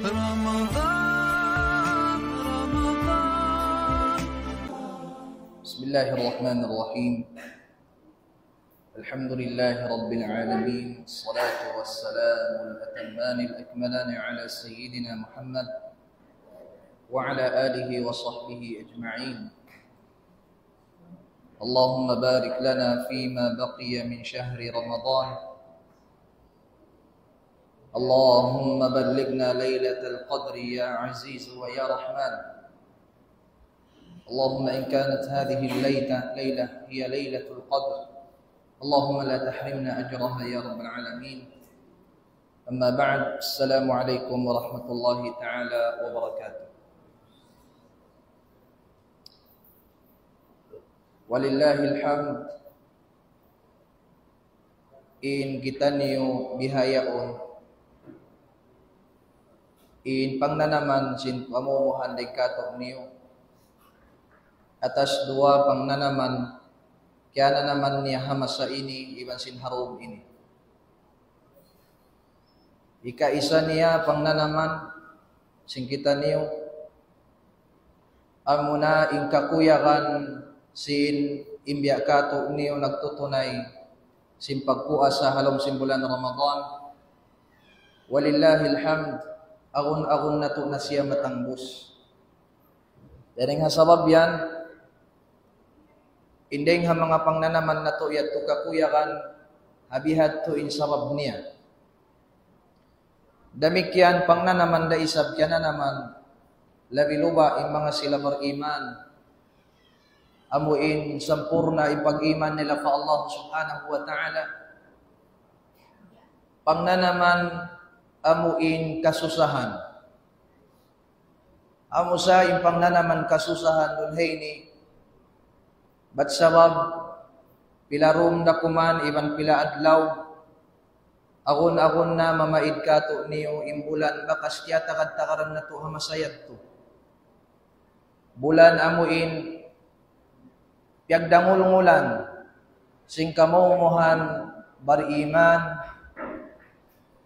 رمضان رمضان. بسم الله الرحمن الرحيم. الحمد لله رب العالمين، الصلاة والسلام الأتمان الأكملان على سيدنا محمد وعلى آله وصحبه أجمعين. اللهم بارك لنا فيما بقي من شهر رمضان. اللهم بلغنا ليلة القدر يا عزيز ويا رحمن. اللهم إن كانت هذه الليلة هي ليلة القدر، اللهم لا تحرمنا أجرها يا رب العالمين. أما بعد، السلام عليكم ورحمة الله تعالى وبركاته. Walillahil hamd. In kita niyo bihayaon in pangnanaman sin pamumuhan day kato niyo atas dua pangnanaman kaya na naman niya hamasa ini iban sin harum ini. Ika isa niya pangnanaman sin kita niyo amuna in kakuyakan sin imbya kato niyo nagtutunay sin pagpuas sa halom sin bulan Ramadan. Walillahil hamd. Agun-agun na to na siya matangbos. Daring hasabab yan, indeng ha mga pangnanaman na to yat to kakuyakan, habihat to in sabab niya. Damikyan pangnanaman da isab kya na naman, labiluba in mga sila beriman, amuin sampurna ipag-iman nila pa Allah subhanahu wa ta'ala. Pangnanaman, amuin kasusahan. Amo sa impang na naman kasusahan dun hayni. Bat sabab pilarum na kuman iban pila adlaw. Agun-agun na mamaid kato niyo imbulan bakas kya takad-takaran na to hamasayat to. Bulan amuin piyagdangul-ngulan singkamumuhan bariman.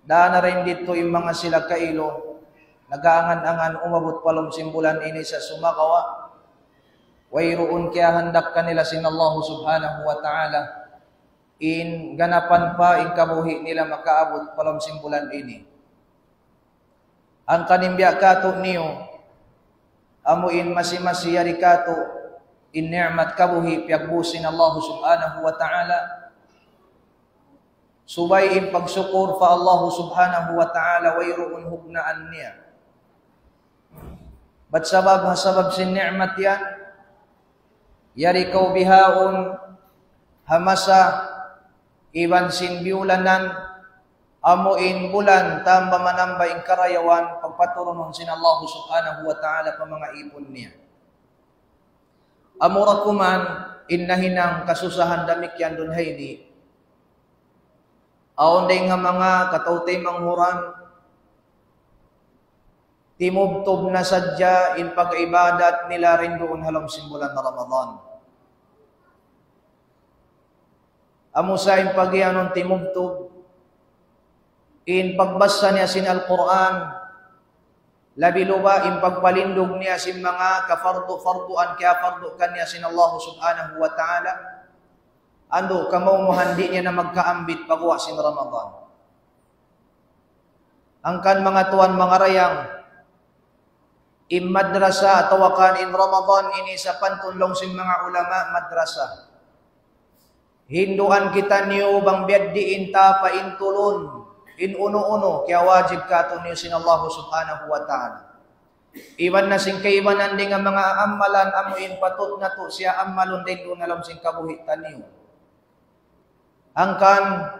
Daan na rin dito yung mga sila kailo, nagaangan-angan umabot palom simbulan ini sa sumakawa. Wayroon kaya handak kanila sin Allah subhanahu wa ta'ala. In ganapan pa, in kabuhi nila makaabot palom simbulan ini. Ang kanimbya kato niyo, amuin masi-masiyari kato, in ni'mat kabuhi piyagbusin Allah subhanahu wa ta'ala. Subay in pagsukur fa Allah subhanahu wa ta'ala wayroon hugnaan niya. Bat sabab hasabab sin ni'mat yan, yari kau bihaon hamasa iban sin biulanan amuin bulan tamba manamba in karayawan pagpaturunon sin Allah subhanahu wa ta'ala pa mga ipon niya. Amurakuman innahinang kasusahan damik yan dun haydi. Aon day nga mga katawtay manghuran, timubtob na sadya in pag-ibadat nila rin doon halom simbulan na Ramadan. Amusa in pag-ianon timubtob, in pagbasa niya sin Al-Quran, labiluba in pagpalindog niya sin mga kafardu-farduan kaya fardu kan niya sin Allah subhanahu wa ta'ala. Ando kamaw muhandi niya na magkaambit pagwa sin Ramadan. Angkan mga tuan mga rayang madrasa tawakan in Ramadan ini sa pantunlong sin mga ulama madrasa. Hinduan kita niyo bang biaddi inta pa intulun in uno-uno kaya wajib kato niyo sin Allah subhanahu wa ta'ala. Iban na sing kaibanan din nga mga amalan amuin patut na to siya amalon din doon alam sing kabuhitan niyo. Angkan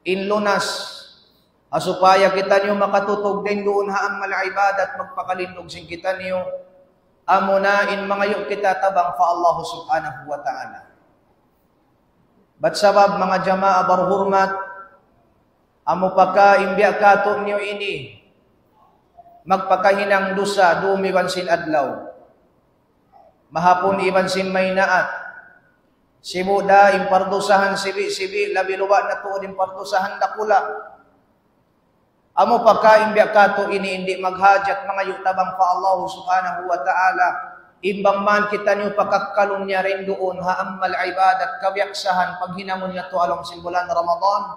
inlunas asupaya kita niyo makatutog din doon haang malaibadat magpakalindog sing kita niyo amuna in mga yu kita tabang fa Allah subhanahu wa ta'ala. Bat sabab mga jamaa barhurmat amo paka imbya kato niyo ini magpakahinang dusa dumiban sin adlaw mahapon iban sin maynaat. Simuda impardusahan sibi-sibi labi luba na tuod impardusahan dakula. Amo pagkain biya kato ini hindi maghajat mga yutabang pa Allah subhanahu wa ta'ala. Imbang man kita niyo pagkakalong niya rin doon, haammal ibadat, kabyaksahan, pag hinamon niya to along simbulan Ramadan.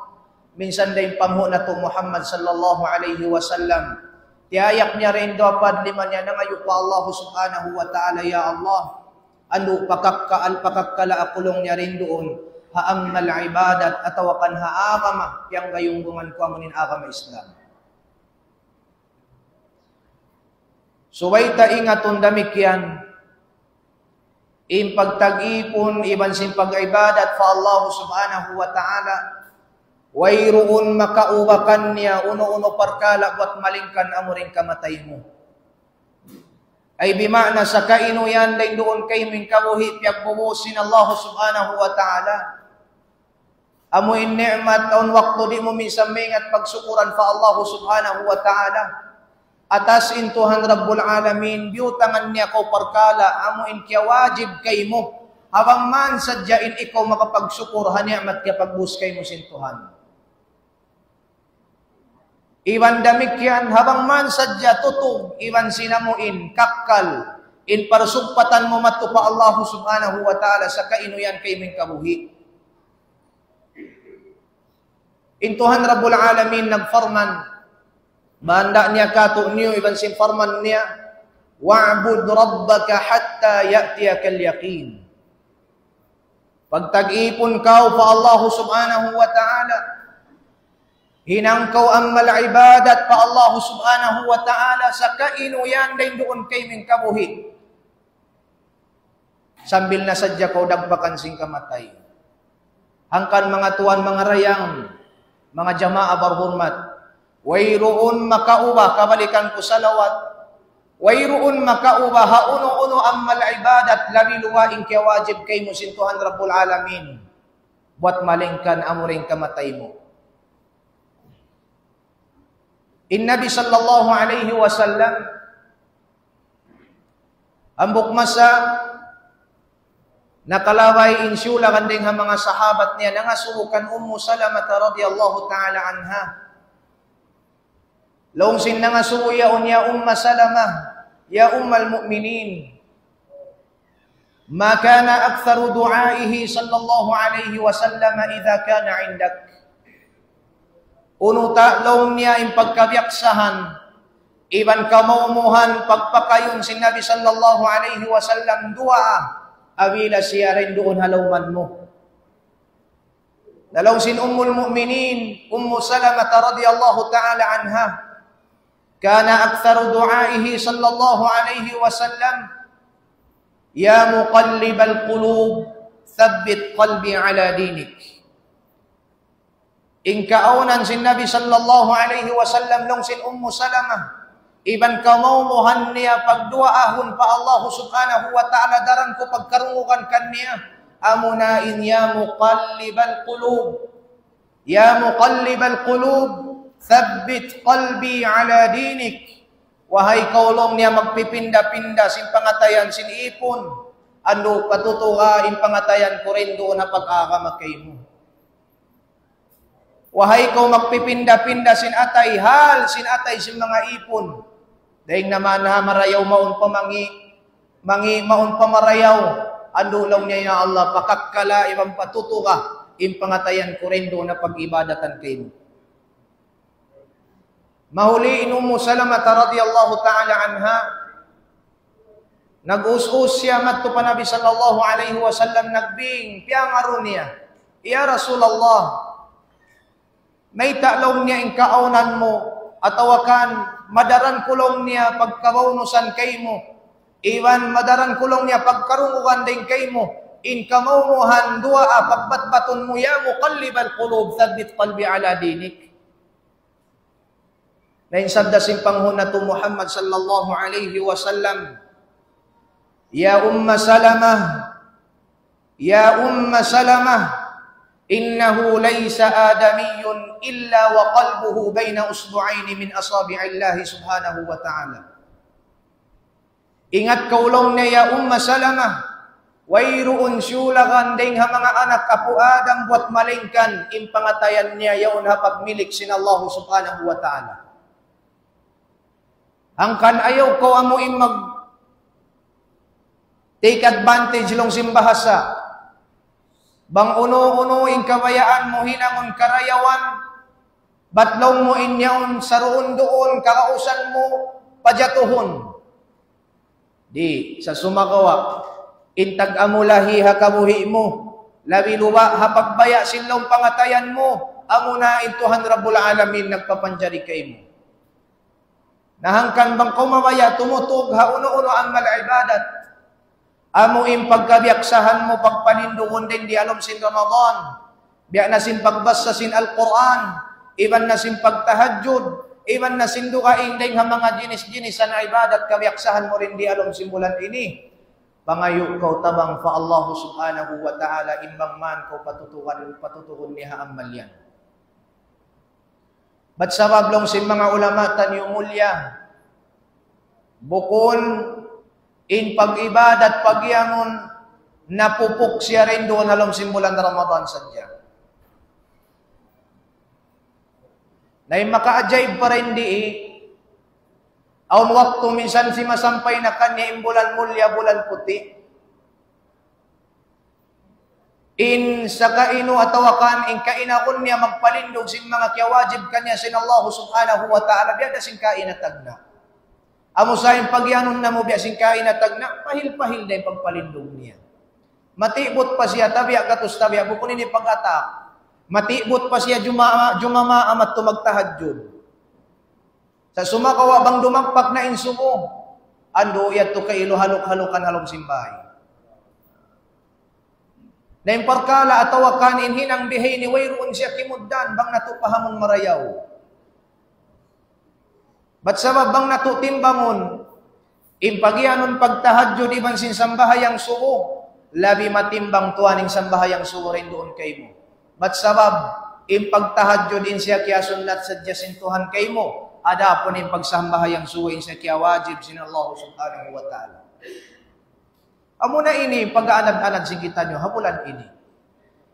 Minsan din pamho na to Muhammad sallallahu alaihi wasallam. Tiayak niya rin dapat lima niya na ngayon pa Allah subhanahu wa ta'ala, ya Allah. Ano pagkakala akulong niya rin doon, haammal ibadat, atawakan haagama, yang gayong bungan ko amunin agama Islam. Suway ta ingatun damikyan, pagtag-ipon, iban sin pag-ibadat fa Allah subhanahu wa ta'ala, wayroon makaubakan niya, uno-uno parkala, buat malingkan amurin kamatay mo. Ay bimana sa kaino yan, day doon kay min kabuhi, piyagbubusin Allah subhanahu wa ta'ala. Amuin ni'mat, taon wakto di mo misamingat pagsukuran fa Allah subhanahu wa ta'ala. Atas intuhan Rabbul Alamin, biyutangan niya ko parkala, amuin kya wajib kay mo. Habang man sadyain ikaw makapagsukur, hani'mat kya pagbuskay mo sintuhan. Iwan damik yan, habang man sadya tutog, iwan sinamuin, kakkal, in parsugpatan mo matupa Allah subhanahu wa ta'ala sa kaino yan kay min kabuhi. Intuhan Rabbul Alamin nagfarman, banda niya kato niyo, iban sin farman niya, wa'bud rabbaka hatta ya'tiyakal yaqin. Pagtag-ipon ka pa Allah subhanahu wa ta'ala, hinangkaw ang malaibadat pa Allah subhanahu wa ta'ala, sa kaino yan din doon kay min kabuhi. Sambil na sadya ko dagpakan sing kamatay. Hangkan mga tuwan, mga rayang, mga jama'a barhurmat, wayroon makauba, kabalikan ko salawat, wayroon makauba, hauno-uno ang malaibadat, labi luwain kaya wajib kay mo sintuhan Rabbul Alamin, buat malingkan amuring kamatay mo. Nabi sallallahu alaihi wasallam, ang bukmasa, nakalaway insyula kanding ang mga sahabat niya, nangasukan Ummu Salamah radiyallahu ta'ala anha. Longsin nangasuya ya Umma Salamah, ya Ummal Mu'minin, ma kana aktharu du'aihi sallallahu alaihi wasallam idha kana indak. Unuta long niya im pagkabyaksahan, iban kamaumuhan pagpakayon si Nabi sallallahu alaihi wasallam dua, awila siya rin doon halawman mo. Dalaw sin Ummul Mu'minin, Ummu Salamah radiyallahu ta'ala anha, kana aktharu du'aihi sallallahu alaihi wasallam, ya muqallibal qulub, thabbit qalbi ala dinik. Ingkaunan sin Nabi sallallahu alaihi wasallam nung sin Ummu Salamah, iban kamaumuhan niya pagduaahon pa Allah subhanahu wa ta'ala, daran ko pagkarungukan kaniya, amunain ya muqallibal qulub, ya muqallibal qulub, thabbit qalbi ala dinik. Wahai kaulong niya magpipinda-pinda sin pangatayan sin ipon, ano patutuha in pangatayan ko rin doon na pag-akamakay mo. Wahai kau magpipinda-pinda sin atay, hal sin atay sin mga ipon, dahil naman na marayaw maun maun pamarayaw, andulaw niya ya Allah, pakakkala ibang patutuha in pangatayan ko rin doon na pag-ibadatan kayo. Mahuliin Ummu Salamah radiyallahu ta'ala anha, nag-us-us siya matto pa Nabi sallallahu alaihi wasallam, nagbing, piyangaro niya, ya Rasulullah, may ta'law niya in kaunan mo, atawakan, madaran kulong niya pagkawaunusan kay mo, iwan madaran kulong niya pagkarungukan din kay mo, in kamaumuhan dua, pagbatbaton mo, ya muqallibal qulub, thabbit qalbi ala dinik. Lain sabda sin panghuna to Muhammad sallallahu alaihi wasallam, ya Umma Salamah, ya Umma Salamah, innahu laysa adamiyyun illa wa qalbuhu baina usbu'aini min asabi'illahi subhanahu wa ta'ala. Ingat kaulong na ya Umma Salamah, wayroon syulagan ding ha mga anak apo Adam buat malingkan, impangatayan niya yaon ha pagmilik sin Allah subhanahu wa ta'ala. Angkan ayaw ko amuin mag take advantage long simbahasa. Bang uno-unuin kabayaan mo hinangon karayawan, batlong mo inyaon saruon doon, kakausan mo, pajatuhon. Di, sa sumakawa, intag amulahi hakabuhi mo, labi luwa hapagbaya silong pangatayan mo, amuna intuhan Rabbul Alamin nagpapanjari kay mo. Nahangkan bang kumamaya, tumutog ha uno-uno ang malaibadat, amuin pagkabiyaksahan mo pagpanindoon din di alom sin Ramadan. Biya na sin pagbasa sin Al-Quran. Iban na sin pagtahajud. Iban na sin dukaing din nga mga jinis-jinis na ibadat kabiyaksahan mo rin di alom simbulan ini. Pangayo ko tabang fa Allah subhanahu wa ta'ala imbang man ko patutukan niya ang malyan. Ba't sabab long sin mga ulama tanyo mulya? Bukon in pag-ibadat pagyangon napupok siya rin doon halong simbulan na Ramadan sadya. Na maka-ajaib pa rin di aun waktu minsan si masampay na kanya imbulan mulya bulan puti. In sa kaino atawakan in kainakon niya magpalindog sing mga kiawajib kanya sin Allah subhanahu wa ta'ala biya sing kainatag na. Amo sa yung pagyanon na mo biya sing kainatag na, pahil-pahil na yung pagpalindog niya. Matibot pa siya, tabiya katus tabiya, bukun ini pag-atak. Matibot pa siya, jumama amat tumagtahadjud. Sa sumakawa bang dumagpak na insumo, ando iyat to kailo halok-halokan halong simbahay. Na yung parkala at tawakanin hinang bihay ni wayroon siya kimuddan, bang natupahamon marayaw. Ba't sabab bang natutimbangon, impagyanon pagtahadyo di man sin sambahayang suko, labi matimbang tuwaning sambahayang suko rin doon kay mo. Ba't sabab, impagtahadyo din siya kaya sunat sa jasintuhan kay mo, ada po nin pagsambahayang suko in siya kaya wajib sin Allah subhanahu wa ta'ala. Amo na ini, pag-aanad-anad singitan nyo, hamulan ini.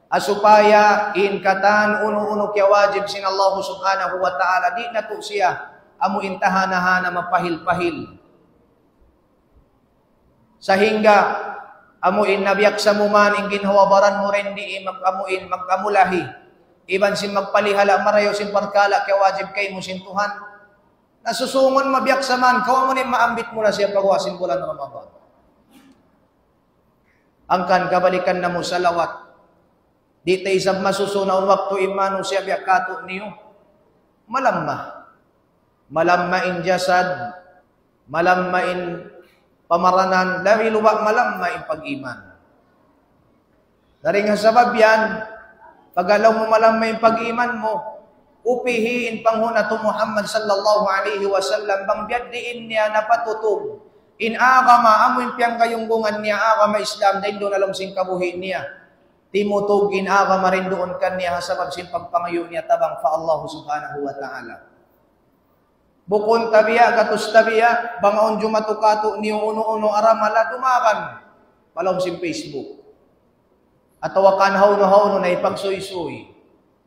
Asupaya, in katan, uno-uno kaya wajib sin Allah subhanahu wa ta'ala, di na to siya, amo intahanahan na mapahil-pahil. Sa hingga, amuin nabiyak sa muman, ingin hawabaran mo rin di mag-amuin, mag-amulahi. Iban sin magpalihala, marayo sin parkala, kaya wajib kay mo sintuhan. Nasusungon mabiyak sa man, kawa mo rin maambit mo na siya pagwasin bulan ng Ramadan. Angkan kabalikan na mo sa lawat. Di tayo isang masusunaw waktu imano siya biyakato niyo. Malamma. Malammain jasad, malammain pamaranan, labi luwa malammain pag-iman. Daring sabab yan, pagalaw mo malammain pag-iman mo, upihiin panghuna to Muhammad sallallahu alaihi wasallam, bang biyaddiin niya napatutog, in agama, amoy piyang kayunggungan niya, agama Islam, dahil doon alam sing kabuhin niya. Timutog in agama rin doon kanya, sabab sing pagpangayo niya tabang fa Allah subhanahu wa ta'ala. Bukon tabiya, katus tabiya, bangaon jumatukato niyo uno-uno aramala, dumakan. Palom si Facebook. At tawakan hauno-hauno na ipagsuy-suy.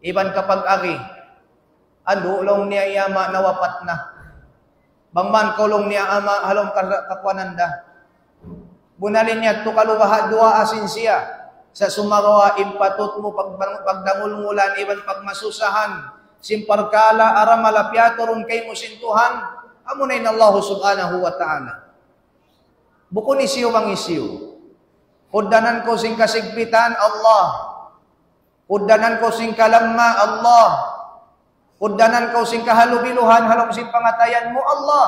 Iban kapag ari, ando long niya iyama nawapat na. Bangman kolong niya ama halong kakwananda. Bunalin niya to kaluwaha dua asin siya. Sa sumagawa impatot mo pagdangulngulan, iban pagmasusahan. Simparkala aramala piyatorun kay mo sintuhan, amunayin Allah subhanahu wa ta'ala. Bukon isiyo ang isiyo. Kudanan ko sing kasigpitan, Allah. Kudanan ko sing kalamma, Allah. Kudanan ko sing kahalubiluhan, halong sing pangatayan mo, Allah.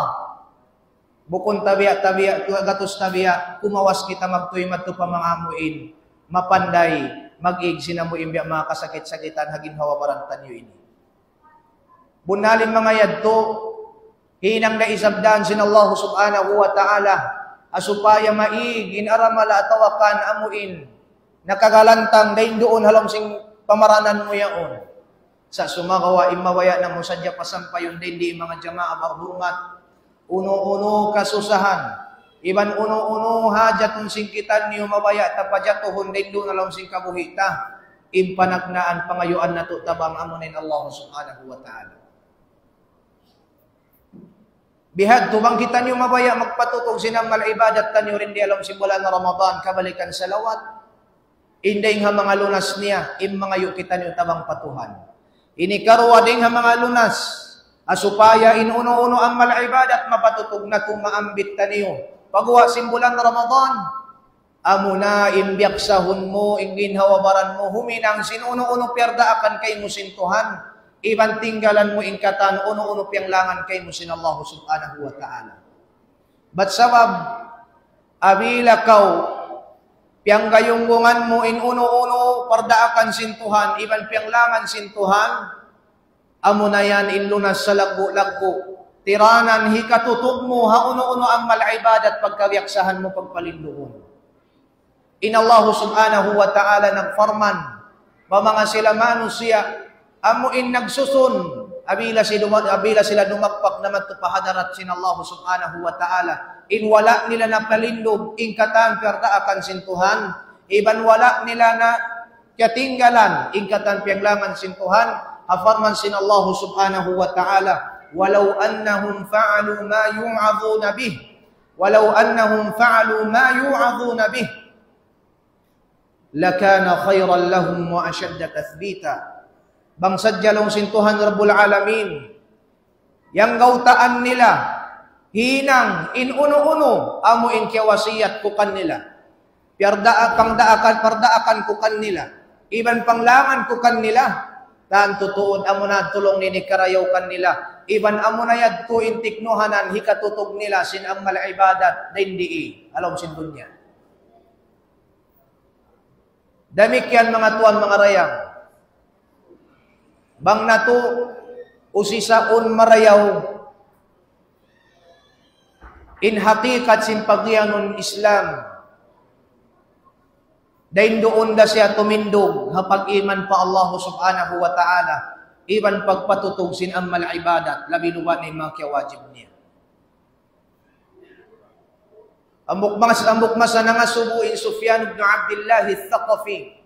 Bukon tabiya, gatos tabiya, kumawas kita magtuimat to pamangamuin, mapanday, mag-ig sinamu imbya mga kasakit-sakitan, hagin hawabaran tanyo ini. Bunalin mga yadto, hinang na isabdan sin Allah subhanahu wa ta'ala, asupaya maig, inaramala atawakan amuin, nakagalantang, dahin doon halom sing pamaranan mo yaon. Sa sumagawa, imawaya na mo sadya pasampayon din di mga jamaa marhurmat, uno-uno kasusahan, iban uno-uno hajatun singkitan niyo mabaya, tapajatuhon din doon halom sing kabuhita, impanagnaan pangayuan na to tabang amunin Allah subhanahu wa ta'ala. Bihad, tubang kita niyo mabaya magpatutog sinamal ibadat kanyo rin di alam simula na Ramadan, kabalikan salawat. Inday nga mga lunas niya, mga yu kita niyo tabang patuhan. Ini karwa ding nga mga lunas, asupaya inuno-uno ang ibadat mapatutog na tumaambit taniyo. Pagwa simbulan na Ramadan, amuna imbiyaksahun mo, inginhawabaran mo, huminang sinuno-uno pierda akan kay musintuhan. Iban tinggalan mo ingkatan, uno-uno piyang langan kay mo sin Allah subhanahu wa ta'ala. Bat sabab, abila kau, piyang gayunggungan mo in uno-uno pardaakan sintuhan, iban piyang langan sintuhan, amo na yan in lunas sa lagbo-lagbo. Tiranan, hikatutog mo, ha uno-uno ang malaibadat pagkawiyaksahan mo pagpalindoon. In Allah subhanahu wa ta'ala nagfarman, mga sila manusia, amuin nagsusun, abila sila dumakpak na matupahadarat sin Allah subhanahu wa ta'ala. In wala nila na palindog, in katan perda akan sintuhan, iban wala nila na katinggalan, in katan pianglangan sintuhan, hafarman sin Allah subhanahu wa ta'ala, walau annahum fa'alu ma yu'adhuna bih, walau annahum fa'alu ma yu'adhuna bih, lakana khayran lahum wa ashadda tathbita. Bangsad jalong sintuhan Rabbul Alamin, yang gautaan nila, hinang, in uno-uno, amo in kiawasiyat kukan nila. Pardaakan kukan nila. Iban panglangan kukan nila. Tan tutuod, amo na tulong nini karayaw kan nila. Iban amo na yad to intiknuhanan, hikatutog nila, sin ang malaibadat, daindi alam sin dunya. Damikyan mga tuan, mga rayang, bang nato usisaon marayaw in hakikat simpagyanon Islam dahin doon da siya tumindog hapag iman pa Allah subhanahu wa ta'ala iban pagpatutog sin ang malaibadat labi luwa ni mga kiawajib niya. Ambok masa na nga subuin Sufyan ibn Abdullah al-Thaqafi,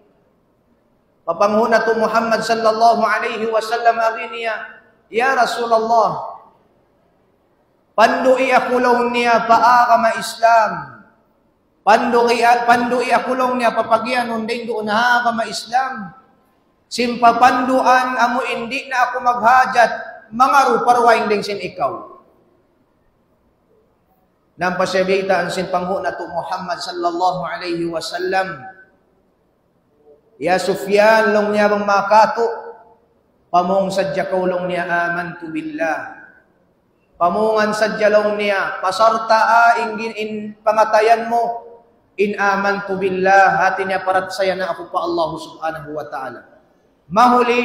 papanghuna to Muhammad sallallahu alaihi wasallam aginiya, ya Rasulullah, pandui akulong niya paakama Islam, pandui akulong niya papagyanon din doon hakama Islam, simpapanduan amo hindi na ako maghajat, mga ruparwaing din sin ikaw. Nampasabita ang sinpanghuna to Muhammad sallallahu alaihi wasallam, ya Sufyan, long niya bang makato, pamong sadya kaulong niya amantu billah. Pamungan sadya long niya, pasarta in pangatayan mo, in amantu billah, hati niya parat saya na ako pa Allah subhanahu wa ta'ala. Mahuli,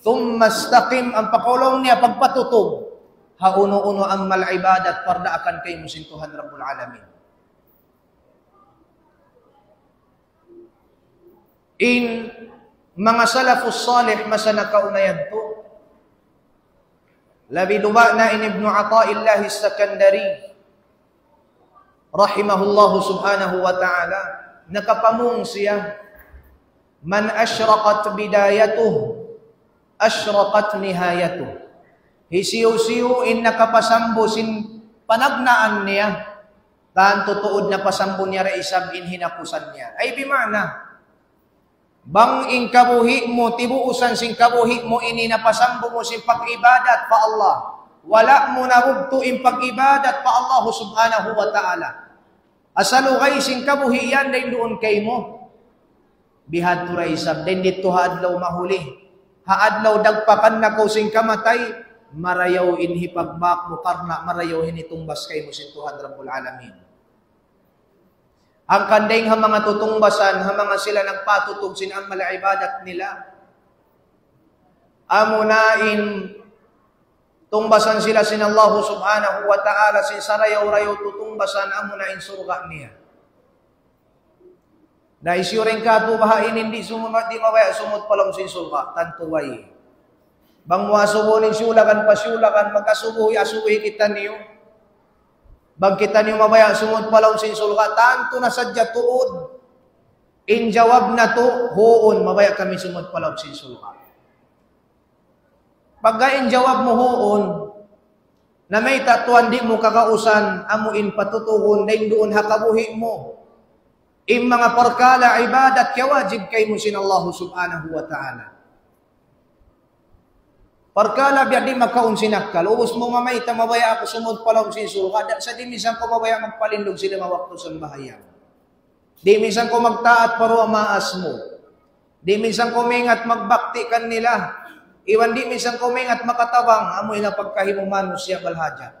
thumma istaqim, ang pakulong niya pagpatutog, hauno-uno ang malaibadat, parda akan kay musintuhan Rabbul Alamin. In mga salafus salih masana kaunayan to. Labi luba na in Ibn Ata'illah As-Sakandari rahimahullahu subhanahu wa ta'ala, nakapamung siya, man asyraqat bidayatuh asyraqat nihayatuh. Hisiyo-siyo in nakapasambo sin panagnaan niya, tanto tuod na pasambo niya reisab in hinakusan niya. Ay bimana, bang in kabuhi mo, tibuusan sin kabuhi mo, ini napasambo mo sin pag-ibadat pa Allah. Wala mo narubto in pag-ibadat pa Allah subhanahu wa ta'ala. Asalugay sin kabuhi yan, dahin doon kay mo. Bihad to raisab, dahin dito haadlaw mahuli. Haadlaw dagpakan na ko sin kamatay, marayaw in hipagbak mo karna, marayaw hinitumbas kay mo sin Tuhan Rabbul Alamin. Ang kandeng mga tutungbasan, mga sila nagpatutog sin ang malaibadat nila. Amunain, tungbasan sila sin Allah subhanahu wa ta'ala, sin sarayaw-rayaw tutungbasan, amunain surga niya. Na isyuring ka tubahain, hindi sumunod, di mawaya, sumut palang sin surga, tantuway. Bang muasubunin syulakan, pasyulakan, magkasubuhi kita niyo. Bang kita niyo mabaya, sumud palaw sin sulka, tanto na sadya tuod. In jawab na to, huon, mabaya kami sumud palaw sin sulka. Pagka in jawab mo huon, na may tatuan di mo kakausan, amuin patutuhon, dahin doon hakabuhi mo. Im mga perkala ibadat kaya wajib kay mo sin Allah subhanahu wa ta'ala. Perkala biya di makaun sinakal, ubos mo mamayta mabaya ako sumod palong sin sulka, sa di minsan ko mabaya magpalindog sila mawakto sa bahayang. Di minsan ko magtaat paro maas mo. Di minsan ko mingat magbakti kan nila. Iwan di minsan ko mingat makatabang, amoy na pagkahimuman mo siya balhaja.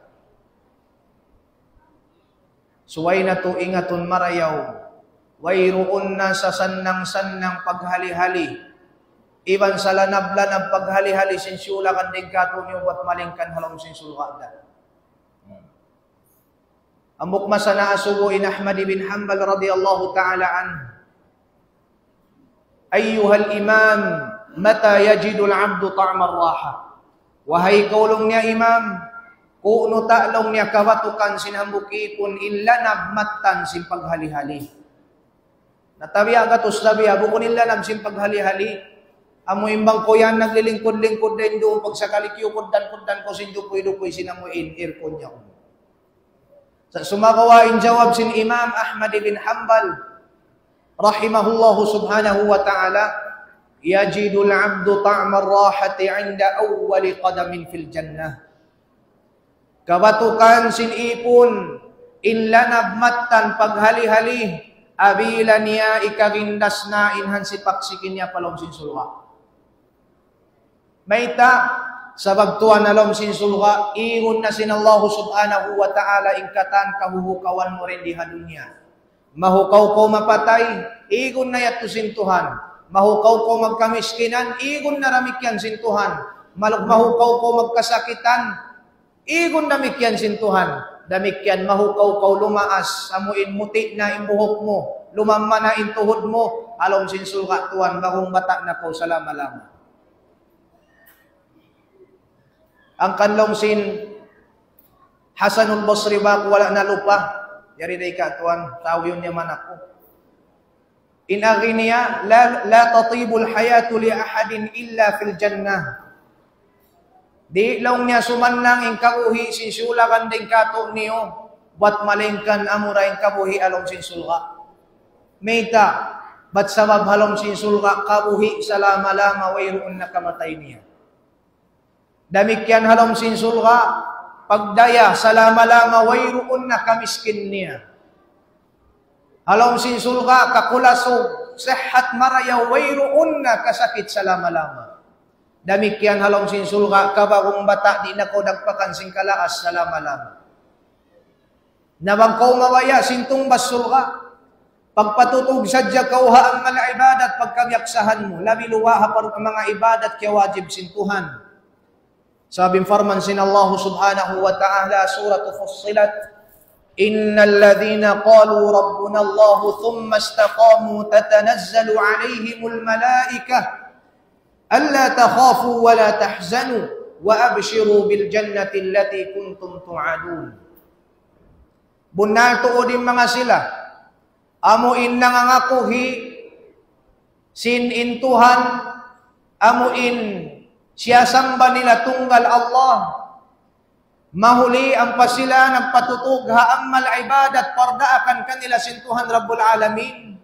Suway na to ingaton marayaw. Wayroon na sa sannang-sannang paghali-hali. Iban sa lanab-lanab paghali-hali sinsyula kan degkato niyo wat malingkan halong sinsulka da. Amok masana asubo in Ahmad bin Hanbal radiyallahu ta'ala an. Ayyuhal imam, mata yajidul abdu ta'mar raha. Wahai kaulong niya imam, kuno ta'long niya kawatukan sinambukipon inlanab matan sin paghali-hali. Natabiya gatos labiya, bukon inlanab sin paghali-hali. Amo imbang ko yan naglilingkod-lingkod din doon pag sakali kiyukod-dan-kod-dan ko sindukoy-dukoy sinamuin earphone niya. Sa sumakawain jawab sin Imam Ahmad bin Hanbal rahimahullahu subhanahu wa ta'ala, yajidul abdu ta'mar rahati 'inda awwali qadamin fil jannah. Kabatukan sin ipon inlanab matan paghali-hali abila niya ikagindas na inhan si paksikin niya palong sin sulka. Maita sa bagtuan alom sin sulka ingon na sin Allah subhanahu wa ta'ala ingkatan kahuhukawan mo rin di hadunya. Mahukaw ko mapatay, igon na yato sintuhan. Mahukaw ko magkamiskinan, igon na ramikyan sintuhan. Mahukaw ko magkasakitan, igon na mikyan sintuhan. Damikyan mahukaw ko lumaas, amuin muti na imbuhok mo, lumamma na intuhod mo, along sinsulka tuwan, bagong bata na ko, salama-lama. Ang kanlong sin Hasanul Basri ba wala na lupa? Yari day katuan, tao yun yaman ako. In aghiniya, la tatibul hayatu li ahadin illa fil jannah. Di lang niya sumannang in kabuhi sinsulakan din kato niyo, bat malingkan amura in kabuhi along sinsulka. Meita, bat sabab halong sinsulka kabuhi salama-lama wayroon na kamatay niya. Damikyan halong sinsulka, pagdaya, salama-lama, wayroon na kamiskin niya. Halong sinsulka, kakulasog, sehat marayaw, wayroon na kasakit, salama-lama. Damikyan halong sinsulka, kabagong bata, di na ko nagpakan sing kalaas, salama-lama. Nabangkaw mawaya, sintong basulka, pagpatutog sadya kauha ang mga ibadat, pagkamyaksahan mo, labi luwaha parang ang mga ibadat, kaya wajib sintuhan. Sabing farman sin Allah subhanahu wa ta'ala surah Fussilat, innal ladhina qalu rabbuna Allah thumma istaqamu tatanazzalu alayhimul malaikah alla takhafu wa la tahzanu wa abshiru bil jannati allati kuntum tu'adun. Bunal tuodin mga sila, amuin nangangakuhi sin intuhan, amuin siya samba nila tunggal Allah. Mahuli ang pasila nagpatutog haamal ibadat pardaakan kanila sintuhan Rabbul Alamin.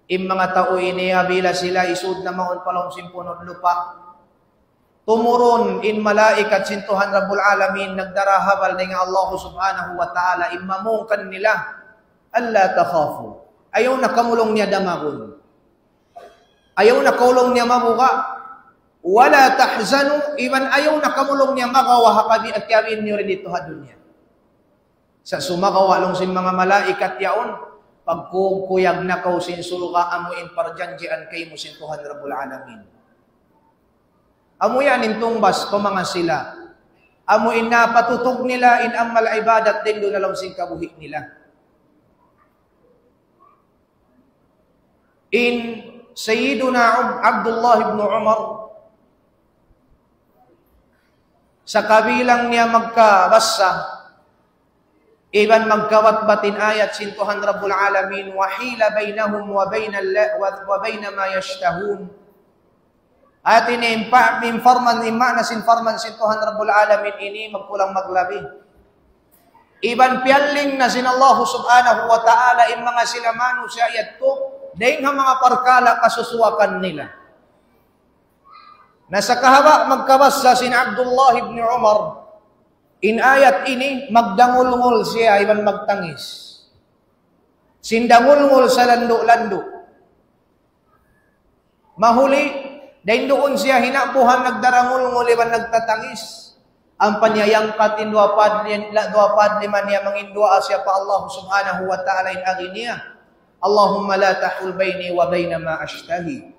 Im mga tao iniya bila sila isud na maun palong simpunod lupa. Tumuron in malaikat sintuhan Rabbul Alamin nagdarahabal ni nga Allah subhanahu wa ta'ala imamungkan nila alla takhafu. Ayaw na kamulong niya damagon. Ayaw na kaulong niya mamuka. Wala tahzanu, iban ayaw na kamulong niya makawa kadi at yamin niyo rin dito ha dunya. Sa sumakawalong sin mga malaikat yaon, pagkukuyag na kaw sin sulka amuin parjanjian kay mo sin Tuhan Rabbul Alamin. Amuyan intumbas pa mga sila. Amuin na patutog nila in amal ibadat din doon alam sin kabuhi nila. In Sayyiduna Abdullah ibn Umar, sa kabilang niya magkabasa, iban magkawatbatin ayat sintuhan Rabbul Alamin, wahila bainahum wa baina ma yashtahun. At ini informan imma na sinfarman sin Tuhan Rabbul Alamin ini magpulang maglabi. Iban pialing na sin Allah subhanahu wa ta'ala in mga silamano siya ayat to, dahil nga mga parkala kasusuwakan nila. Nasa kahaba magkabasa sin Abdullah ibn Umar, in ayat ini magdangulngul siya iban magtangis. Sindangulngul sa lando-lando. Mahuli, dahil doon siya hinabuhan nagdarangulngul iban nagtatangis. Ang panyayang katin dua padli man niya mangindua siya pa Allah subhanahu wa ta'ala in aginiya. Allahumma la tahul bayni wa bayna ma ashtahi.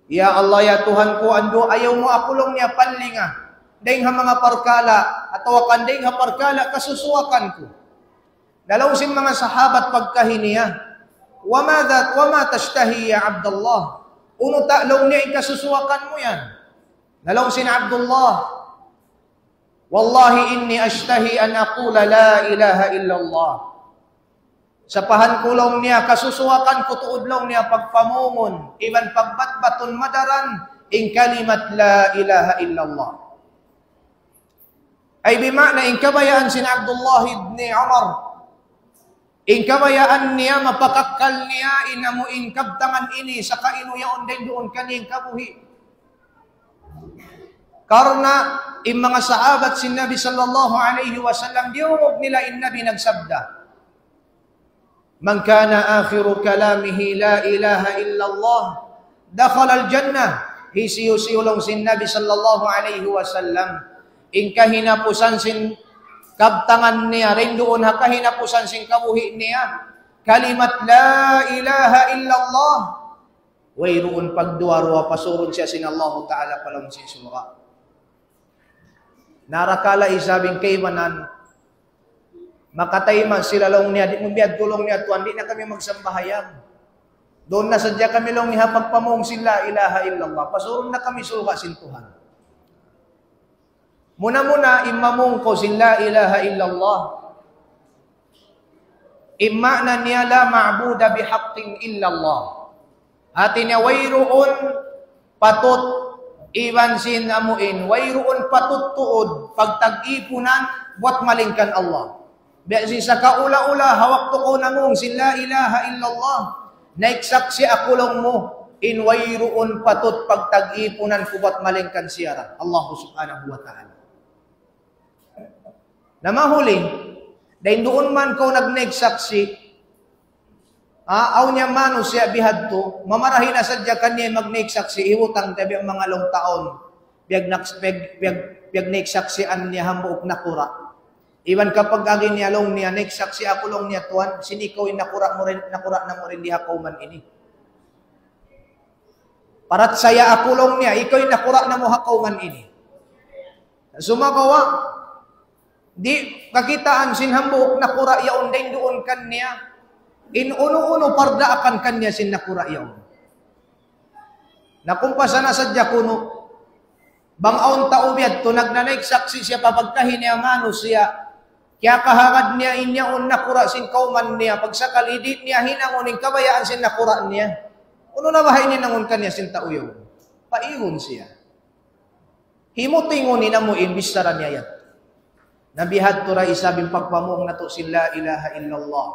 Ya Allah, ya Tuhan ko, ando ayaw mo akulong niya panlinga. Dahil nga mga parkala, atau akan dahil nga parkala, kasusuwakan ko. Dalaw sin mga sahabat pagkahiniya, wa ma tashtahi ya Abdullah. Uno ta'law niya, ikasusuwakan mo yan. Dalaw sin Abdullah, wallahi inni ashtahi an aqula la ilaha illallah. Sa pahankulong niya, kasusuwakan ko tuudlong niya pagpamungon, iban pagbatbaton madaran, in kalimat la ilaha illallah. Ay bimana, in kabayaan sin Abdullah ibn Umar, in kabayaan niya, mapakakkal niya, inamuin kabtangan ini, sa kainuyaon din doon kaniyang kabuhi. Karena, in mga sahabat sin Nabi sallallahu alaihi wasallam, diumog nila in Nabi nagsabda, man kana akhiru kalamihi la ilaha illallah dakhala al-jannah. Hisiyusiyulong sin Nabi sallallahu alaihi wasallam in kahinapusan sin kabtangan niya rin doon ha kahinapusan sin kabuhi niya kalimat la ilaha illallah wayroon pagduwarwa pasuron siya sin Allah ta'ala palam sin sura. Narakala isabing kaymanan makatay man sila long niya, di mo biyad tulong niya tuan, di na kami magsambahayag. Doon na sadya kami long niya pagpamong sila ilaha illallah. Pasurong na kami suka sin Tuhan. Muna-muna imamong ko sila ilaha illallah. Imma na niya la ma'buda bihaqqin illallah. Atin niya wayroon patot iban sin amuin, wayroon patot tuod pagtag-ipunan buat malingkan Allah. Biasi sa kaula-ula, hawak to ko namong sila ilaha illallah. Naiksaksi ako lang mo, in wayroon patot pagtag-ipunan kubat malingkan siya Allah subhanahu wa ta'ala. Na mahuli, dahil doon man ko nagnegsaksi, aw niya mano siya bihad to, mamarahin na sadya kanya magnegsaksi, iwutang tabi ang mga long taon, biyag negsaksian niya hambuok na kura. Iwan kapag agin niya long niya, nagsaksi ako long niya tuwan, sinikaw nakura na mo rin diha kauman ini. Parat saya ako long niya, ikaw nakura na mo hakauman ini. Sumagawa, di kakitaan sinhambuok nakura yaon din doon kan niya, in uno-uno parda akan kanya sin nakura yaon. Nakumpasa na sadya kuno, bang aon taubiyad to nagnanagsaksi siya papagkahin niya mano siya, kaya kahagad niya inyaon nakura sin kauman niya, pagsakal idit niya hinangonin kabayaan sin nakura niya. Uno na bahay niya nangon kanya sin tauyaw. Paigon siya. Himutingon ni namo imbistara niya yan. Nabihad to ra isabing pagpamong na to sila ilaha illallah.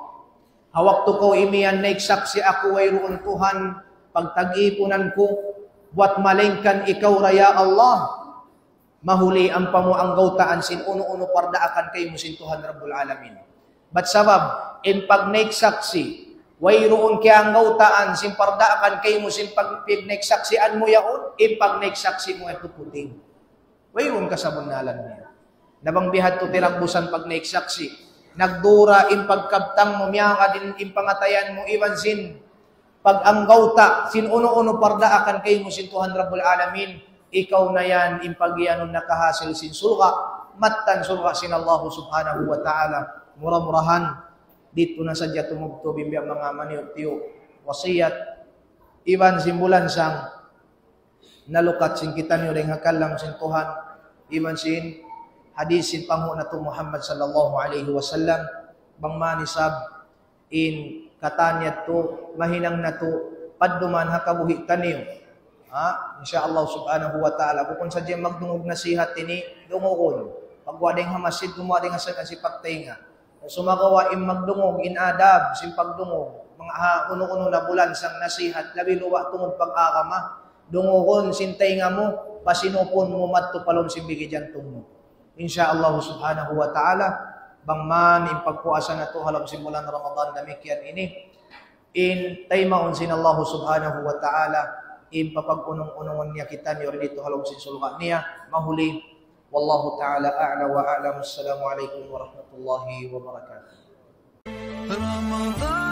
Hawak to ko imiyan naiksaksi ako wayroon Tuhan, pagtag-ipunan ko, buat malingkan ikaw raya Allah. Mahuli ang pamuang gautaan sin uno-uno parda akan kay mo sin Tuhan Rabbul Alamin. But sabab, in pag naiksaksi, wayroon kaya ang gautaan sin parda akan kay mo sin pag naiksaksian mo yaon, in pag naiksaksi mo ito puting. Wayroon ka sa bunalan niya. Nabangbihat to tilakbusan pag naiksaksi. Nagdura in pagkabtang mo miya ka din in pangatayan mo iwan sin pag ang gauta sin uno-uno parda akan kay mo sin Tuhan Rabbul Alamin. Ikaw na yan, impagyanon nakahasil sin sulka, matan sulka sin Allah subhanahu wa ta'ala. Murah-murahan, dito na sadya tumugto bimbya mga maniyot-tiyo, wasiyat, iban simbulan sang, nalukat sin kita niyo ring hakalam sin Tuhan, iban sin, hadis sin panguna to Muhammad sallallahu alaihi wasallam, bang manisab, in katanyat to, mahinang na to, padduman hakabuhi taniyo, Insyaallah subhanahu wa ta'ala kung sadya magdungog nasihat ini dungokon pagwading hamasid gumading sa kasipagtinga sumagawa im magdungog inadab sim pagdungog mga uno-uno na bulan sang nasihat labi luwa tungod pag-akama dungokon sintainga mo pasinupon mo madto palom simbigi jantung mo insyaallah subhanahu wa ta'ala bangman im pagpuasa na to halam simulan Ramadan demikian ini in taymaon sin Allah subhanahu wa ta'ala im papag-unong-unongon niya kita ni dito halam sin sulka niya mahuli wallahu ta'ala a'la wa a'lam. Assalamu alaikum warahmatullahi wabarakatuh. Ramadan